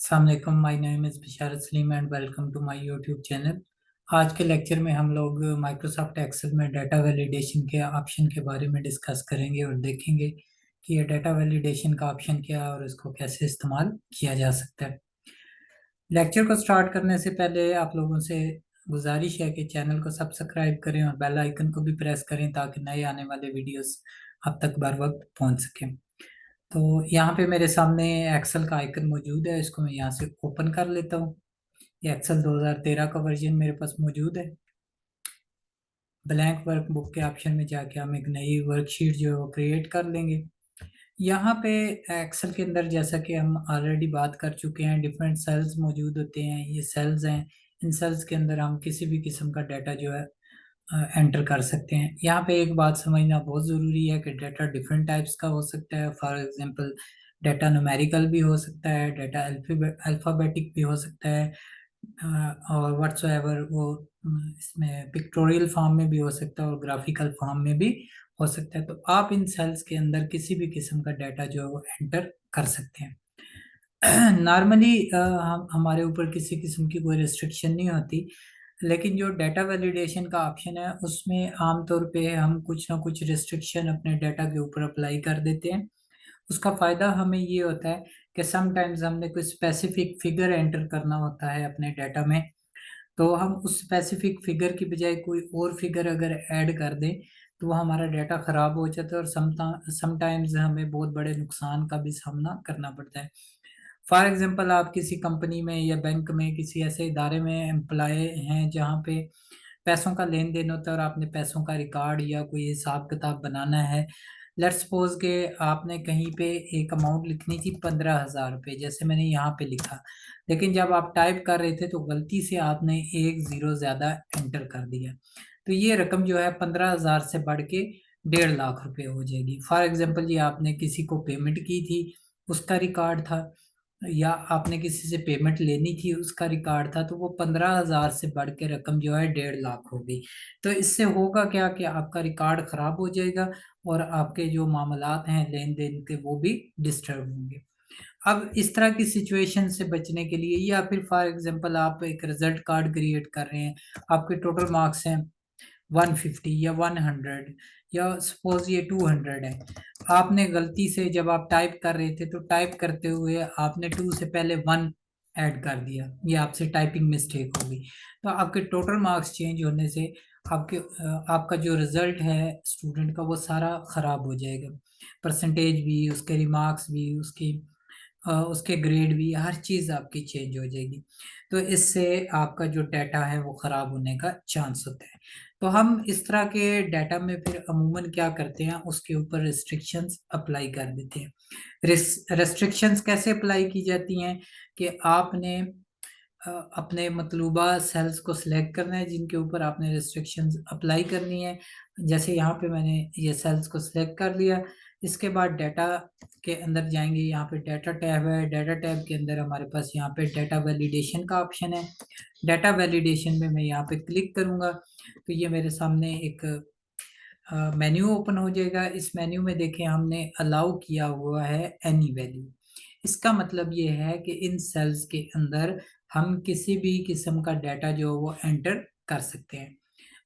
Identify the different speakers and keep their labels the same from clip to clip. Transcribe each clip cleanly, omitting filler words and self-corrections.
Speaker 1: अस्सलामुअलैकुम, my name is Bisharat Salim and welcome to my YouTube channel. आज के लेक्चर में हम लोग माइक्रोसॉफ्ट एक्सेल में डाटा वैलिडेशन के ऑप्शन के बारे में डिस्कस करेंगे और देखेंगे कि ये डाटा वैलिडेशन का ऑप्शन क्या है और इसको कैसे इस्तेमाल किया जा सकता है। लेक्चर को स्टार्ट करने से पहले आप लोगों से गुजारिश है कि चैनल को सब्सक्राइब करें और बेल आइकन को भी प्रेस करें ताकि नए आने वाले वीडियोस आप तक बर वक्त पहुंच सकें। तो यहाँ पे मेरे सामने एक्सेल का आइकन मौजूद है, इसको मैं यहाँ से ओपन कर लेता हूँ। ये एक्सेल 2013 का वर्जन मेरे पास मौजूद है। ब्लैंक वर्कबुक के ऑप्शन में जाके हम एक नई वर्कशीट जो है वो क्रिएट कर लेंगे। यहाँ पे एक्सेल के अंदर जैसा कि हम ऑलरेडी बात कर चुके हैं, डिफरेंट सेल्स मौजूद होते हैं। ये सेल्स हैं, इन सेल्स के अंदर हम किसी भी किस्म का डाटा जो है एंटर कर सकते हैं। यहाँ पे एक बात समझना बहुत ज़रूरी है कि डाटा डिफरेंट टाइप्स का हो सकता है। फॉर एग्जांपल डाटा न्यूमेरिकल भी हो सकता है, डाटा अल्फ़ाबेटिक भी हो सकता है, और व्हाट्सएवर वो इसमें पिक्टोरियल फॉर्म में भी हो सकता है और ग्राफिकल फॉर्म में भी हो सकता है। तो आप इन सेल्स के अंदर किसी भी किस्म का डाटा जो है वो एंटर कर सकते हैं। नॉर्मली हम हमारे ऊपर किसी किस्म की कोई रिस्ट्रिक्शन नहीं होती, लेकिन जो डाटा वैलिडेशन का ऑप्शन है उसमें आमतौर पे हम कुछ ना कुछ रिस्ट्रिक्शन अपने डाटा के ऊपर अप्लाई कर देते हैं। उसका फ़ायदा हमें ये होता है कि समटाइम्स हमने कोई स्पेसिफिक फिगर एंटर करना होता है अपने डाटा में, तो हम उस स्पेसिफिक फिगर की बजाय कोई और फिगर अगर ऐड कर दें तो वो हमारा डाटा ख़राब हो जाता है और समटाइम्स हमें बहुत बड़े नुकसान का भी सामना करना पड़ता है। फॉर एग्जांपल आप किसी कंपनी में या बैंक में किसी ऐसे इदारे में एम्प्लॉय हैं जहाँ पे पैसों का लेन देन होता है और आपने पैसों का रिकॉर्ड या कोई हिसाब किताब बनाना है। लेट्स सपोज के आपने कहीं पे एक अमाउंट लिखनी थी 15,000 रुपये, जैसे मैंने यहाँ पे लिखा, लेकिन जब आप टाइप कर रहे थे तो गलती से आपने एक ज़ीरो ज़्यादा एंटर कर दिया, तो ये रकम जो है 15,000 से बढ़ के 1.5 लाख रुपए हो जाएगी। फॉर एग्जाम्पल ये आपने किसी को पेमेंट की थी, उसका रिकॉर्ड था, या आपने किसी से पेमेंट लेनी थी, उसका रिकॉर्ड था, तो वो 15,000 से बढ़ के रकम जो है 1.5 लाख हो गई। तो इससे होगा क्या कि आपका रिकॉर्ड खराब हो जाएगा और आपके जो मामलात हैं लेन देन के वो भी डिस्टर्ब होंगे। अब इस तरह की सिचुएशन से बचने के लिए, या फिर फॉर एग्जांपल आप एक रिजल्ट कार्ड क्रिएट कर रहे हैं, आपके टोटल मार्क्स हैं 150 या 100 या सपोज ये 200 है, आपने गलती से जब आप टाइप कर रहे थे तो टाइप करते हुए आपने 2 से पहले 1 ऐड कर दिया, ये आपसे टाइपिंग मिस्टेक हो गई, तो आपके टोटल मार्क्स चेंज होने से आपका जो रिजल्ट है स्टूडेंट का वो सारा खराब हो जाएगा। परसेंटेज भी, उसके रिमार्क्स भी, उसके ग्रेड भी, हर चीज़ आपकी चेंज हो जाएगी। तो इससे आपका जो डाटा है वो ख़राब होने का चांस होता है। तो हम इस तरह के डाटा में फिर अमूमन क्या करते हैं, उसके ऊपर रिस्ट्रिक्शंस अप्लाई कर देते हैं। रिस्ट्रिक्शंस कैसे अप्लाई की जाती हैं कि आपने अपने मतलूबा सेल्स को सिलेक्ट करना है जिनके ऊपर आपने रिस्ट्रिक्शंस अप्लाई करनी है। जैसे यहाँ पे मैंने ये सेल्स को सिलेक्ट कर लिया, इसके बाद डाटा के अंदर जाएंगे, यहाँ पे डाटा टैब है, डाटा टैब के अंदर हमारे पास यहाँ पे डाटा वैलिडेशन का ऑप्शन है। डाटा वैलिडेशन में मैं यहाँ पे क्लिक करूँगा तो ये मेरे सामने एक मेन्यू ओपन हो जाएगा। इस मेन्यू में देखें हमने अलाउ किया हुआ है एनी वैल्यू। इसका मतलब ये है कि इन सेल्स के अंदर हम किसी भी किस्म का डाटा जो वो एंटर कर सकते हैं।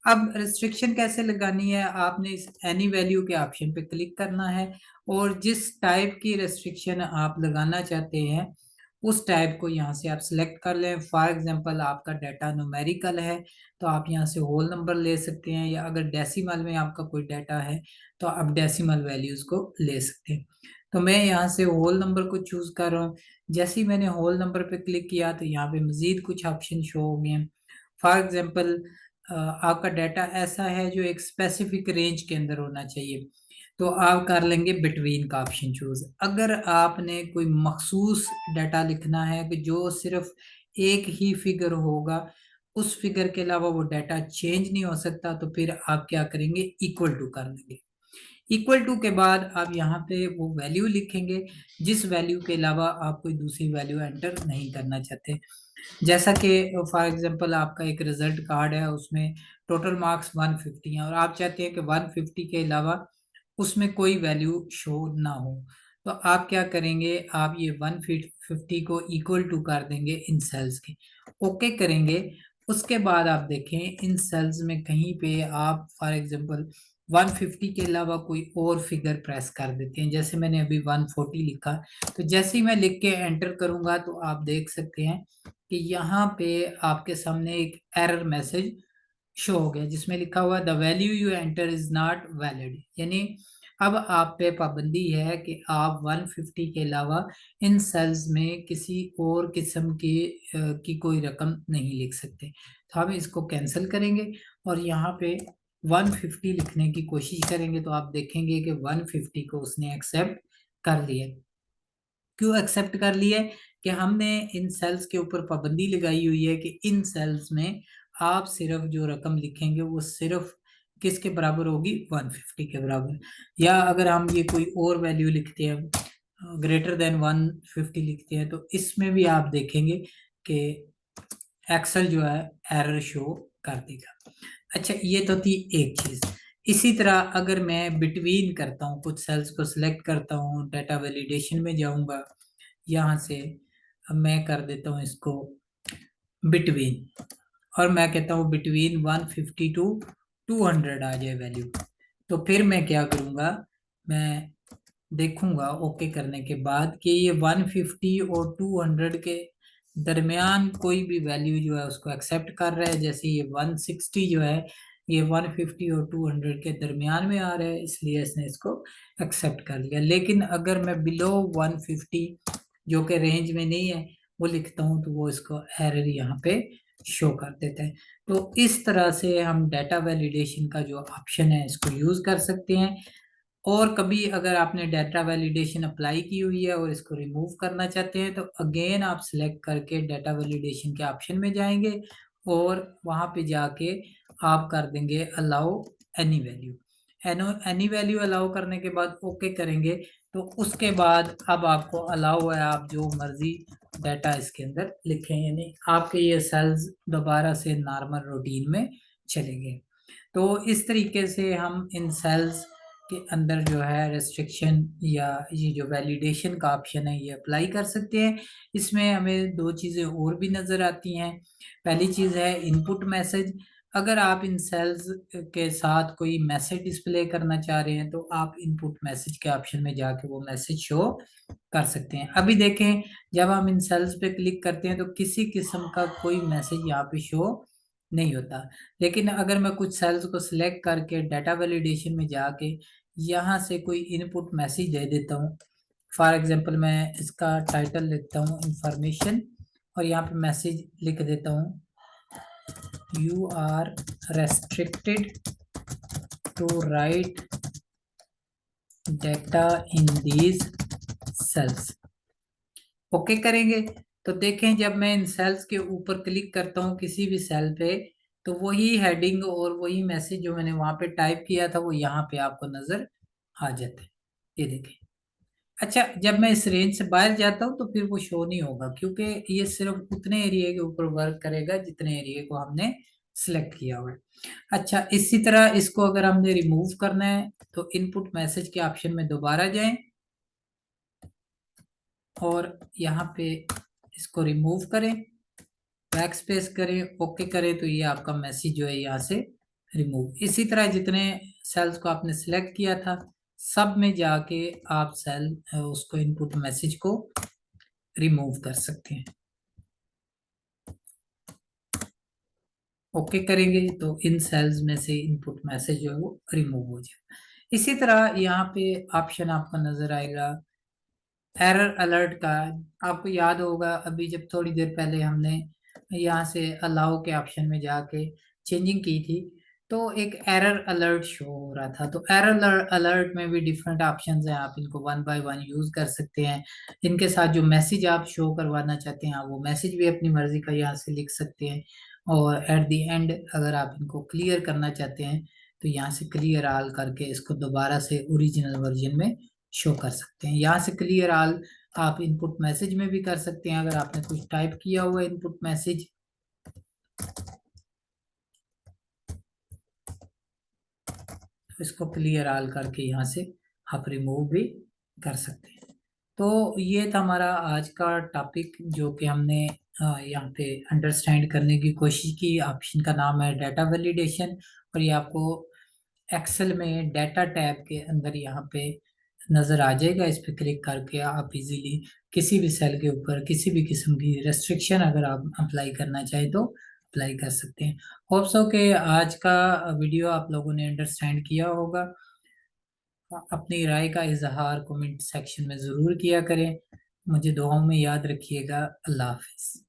Speaker 1: अब रिस्ट्रिक्शन कैसे लगानी है, आपने इस एनी वैल्यू के ऑप्शन पे क्लिक करना है और जिस टाइप की रिस्ट्रिक्शन आप लगाना चाहते हैं उस टाइप को यहाँ से आप सिलेक्ट कर लें। फॉर एग्जांपल आपका डाटा न्यूमेरिकल है तो आप यहाँ से होल नंबर ले सकते हैं, या अगर डेसिमल में आपका कोई डाटा है तो आप डेसिमल वैल्यूज को ले सकते हैं। तो मैं यहाँ से होल नंबर को चूज कर रहा हूँ। जैसे ही मैंने होल नंबर पे क्लिक किया तो यहाँ पे मजीद कुछ ऑप्शन शो हो गए हैं। फॉर एग्जांपल आपका डाटा ऐसा है जो एक स्पेसिफिक रेंज के अंदर होना चाहिए, तो आप कर लेंगे बिटवीन का ऑप्शन चूज। अगर आपने कोई मखसूस डाटा लिखना है कि जो सिर्फ एक ही फिगर होगा, उस फिगर के अलावा वो डाटा चेंज नहीं हो सकता, तो फिर आप क्या करेंगे, इक्वल टू कर लेंगे। इक्वल टू के बाद आप यहाँ पे वो वैल्यू लिखेंगे जिस वैल्यू के अलावा आप कोई दूसरी वैल्यू एंटर नहीं करना चाहते। जैसा कि फॉर एग्जांपल आपका एक रिजल्ट कार्ड है, उसमें टोटल मार्क्स 150 हैं और आप चाहते हैं कि 150 के अलावा उसमें कोई वैल्यू शो ना हो, तो आप क्या करेंगे, आप ये 150 को इक्वल टू कर देंगे इन सेल्स के, ओके करेंगे। उसके बाद आप देखें इन सेल्स में कहीं पे आप फॉर एग्जांपल 150 के अलावा कोई और फिगर प्रेस कर देते हैं, जैसे मैंने अभी 140 लिखा। तो जैसे ही मैं लिख के एंटर करूंगा तो आप देख सकते हैं कि यहाँ पे आपके सामने एक एरर मैसेज शो हो गया जिसमें लिखा हुआ the value you enter is not valid, यानी अब आप पे पाबंदी है कि आप 150 के अलावा इन सेल्स में किसी और किस्म की कोई रकम नहीं लिख सकते। तो हम इसको कैंसिल करेंगे और यहाँ पे 150 लिखने की कोशिश करेंगे तो आप देखेंगे कि 150 को उसने एक्सेप्ट कर लिया। क्यों एक्सेप्ट कर लिया है? कि हमने इन सेल्स के ऊपर पाबंदी लगाई हुई है कि इन सेल्स में आप सिर्फ जो रकम लिखेंगे वो सिर्फ किसके बराबर होगी, 150 के बराबर। या अगर हम ये कोई और वैल्यू लिखते हैं ग्रेटर देन 150 लिखते हैं तो इसमें भी आप देखेंगे कि एक्सेल जो है एरर शो कर देगा। अच्छा, ये तो थी एक चीज। इसी तरह अगर मैं बिटवीन करता हूँ, कुछ सेल्स को सिलेक्ट करता हूँ, डाटा वैलिडेशन में जाऊंगा, यहाँ से अब मैं कर देता हूँ इसको बिटवीन, और मैं कहता हूँ बिटवीन 150 टू 200 आ जाए वैल्यू। तो फिर मैं क्या करूँगा, मैं देखूंगा ओके करने के बाद कि ये 150 और 200 के दरमियान कोई भी वैल्यू जो है उसको एक्सेप्ट कर रहा है। जैसे ये 160 जो है ये 150 और 200 के दरमियान में आ रहा है, इसलिए इसने इसको एक्सेप्ट कर लिया। लेकिन अगर मैं बिलो 150 जो कि रेंज में नहीं है वो लिखता हूँ तो वो इसको एरर यहाँ पे शो कर देता है। तो इस तरह से हम डाटा वैलिडेशन का जो ऑप्शन है इसको यूज कर सकते हैं। और कभी अगर आपने डाटा वैलिडेशन अप्लाई की हुई है और इसको रिमूव करना चाहते हैं तो अगेन आप सिलेक्ट करके डाटा वैलिडेशन के ऑप्शन में जाएंगे और वहां पे जाके आप कर देंगे allow any value. Any value allow करने के बाद ओके करेंगे तो उसके बाद अब आपको अलाउ है आप जो मर्जी डाटा इसके अंदर लिखें, यानी आपके ये सेल्स दोबारा से नॉर्मल रूटीन में चलेंगे। तो इस तरीके से हम इन सेल्स के अंदर जो है रेस्ट्रिक्शन या ये जो वैलिडेशन का ऑप्शन है ये अप्लाई कर सकते हैं। इसमें हमें दो चीज़ें और भी नज़र आती हैं। पहली चीज़ है इनपुट मैसेज। अगर आप इन सेल्स के साथ कोई मैसेज डिस्प्ले करना चाह रहे हैं तो आप इनपुट मैसेज के ऑप्शन में जाके वो मैसेज शो कर सकते हैं। अभी देखें जब हम इन सेल्स पे क्लिक करते हैं तो किसी किस्म का कोई मैसेज यहाँ पे शो नहीं होता। लेकिन अगर मैं कुछ सेल्स को सिलेक्ट करके डाटा वैलिडेशन में जाके यहाँ से कोई इनपुट मैसेज दे देता हूँ, फॉर एग्जांपल मैं इसका टाइटल लिखता हूँ इंफॉर्मेशन और यहाँ पे मैसेज लिख देता हूँ you are restricted to write data in these cells, okay करेंगे। तो देखें जब मैं इन सेल्स के ऊपर क्लिक करता हूँ किसी भी सेल पे तो वही हेडिंग और वही मैसेज जो मैंने वहां पे टाइप किया था वो यहाँ पे आपको नजर आ जाता है, ये देखें। अच्छा, जब मैं इस रेंज से बाहर जाता हूँ तो फिर वो शो नहीं होगा क्योंकि ये सिर्फ उतने एरिया के ऊपर वर्क करेगा जितने एरिया को हमने सिलेक्ट किया हुआ है। अच्छा, इसी तरह इसको अगर हमने रिमूव करना है तो इनपुट मैसेज के ऑप्शन में दोबारा जाएं और यहाँ पे इसको रिमूव करें, बैक स्पेस करें, ओके करें तो ये आपका मैसेज जो है यहाँ से रिमूव। इसी तरह जितने सेल्स को आपने सिलेक्ट किया था सब में जाके आप सेल उसको इनपुट मैसेज को रिमूव कर सकते हैं। ओके करेंगे तो इन सेल्स में से इनपुट मैसेज जो है वो रिमूव हो जाएगा। इसी तरह यहाँ पे ऑप्शन आपको नजर आएगा एरर अलर्ट का। आपको याद होगा अभी जब थोड़ी देर पहले हमने यहाँ से अलाउ के ऑप्शन में जाके चेंजिंग की थी तो एक एरर अलर्ट शो हो रहा था। तो एरर अलर्ट में भी डिफरेंट ऑप्शंस हैं, आप इनको वन बाय वन यूज कर सकते हैं। इनके साथ जो मैसेज आप शो करवाना चाहते हैं आप वो मैसेज भी अपनी मर्जी का यहाँ से लिख सकते हैं। और एट द एंड अगर आप इनको क्लियर करना चाहते हैं तो यहाँ से क्लियर ऑल करके इसको दोबारा से ओरिजिनल वर्जन में शो कर सकते हैं। यहाँ से क्लियर ऑल आप इनपुट मैसेज में भी कर सकते हैं। अगर आपने कुछ टाइप किया हुआ इनपुट मैसेज तो इसको क्लियर ऑल करके यहाँ से आप रिमूव भी कर सकते हैं। तो ये था हमारा आज का टॉपिक जो कि हमने यहाँ पे अंडरस्टैंड करने की कोशिश की। ऑप्शन का नाम है डाटा वैलिडेशन, और ये आपको एक्सेल में डाटा टैब के अंदर यहाँ पे नज़र आ जाएगा। इस पे क्लिक करके आप इजीली किसी भी सेल के ऊपर किसी भी किस्म की रेस्ट्रिक्शन अगर आप अप्लाई करना चाहें तो अप्लाई कर सकते हैं। होप सो कि आज का वीडियो आप लोगों ने अंडरस्टैंड किया होगा। अपनी राय का इजहार कमेंट सेक्शन में ज़रूर किया करें। मुझे दुआओं में याद रखिएगा। अल्लाह हाफिज़।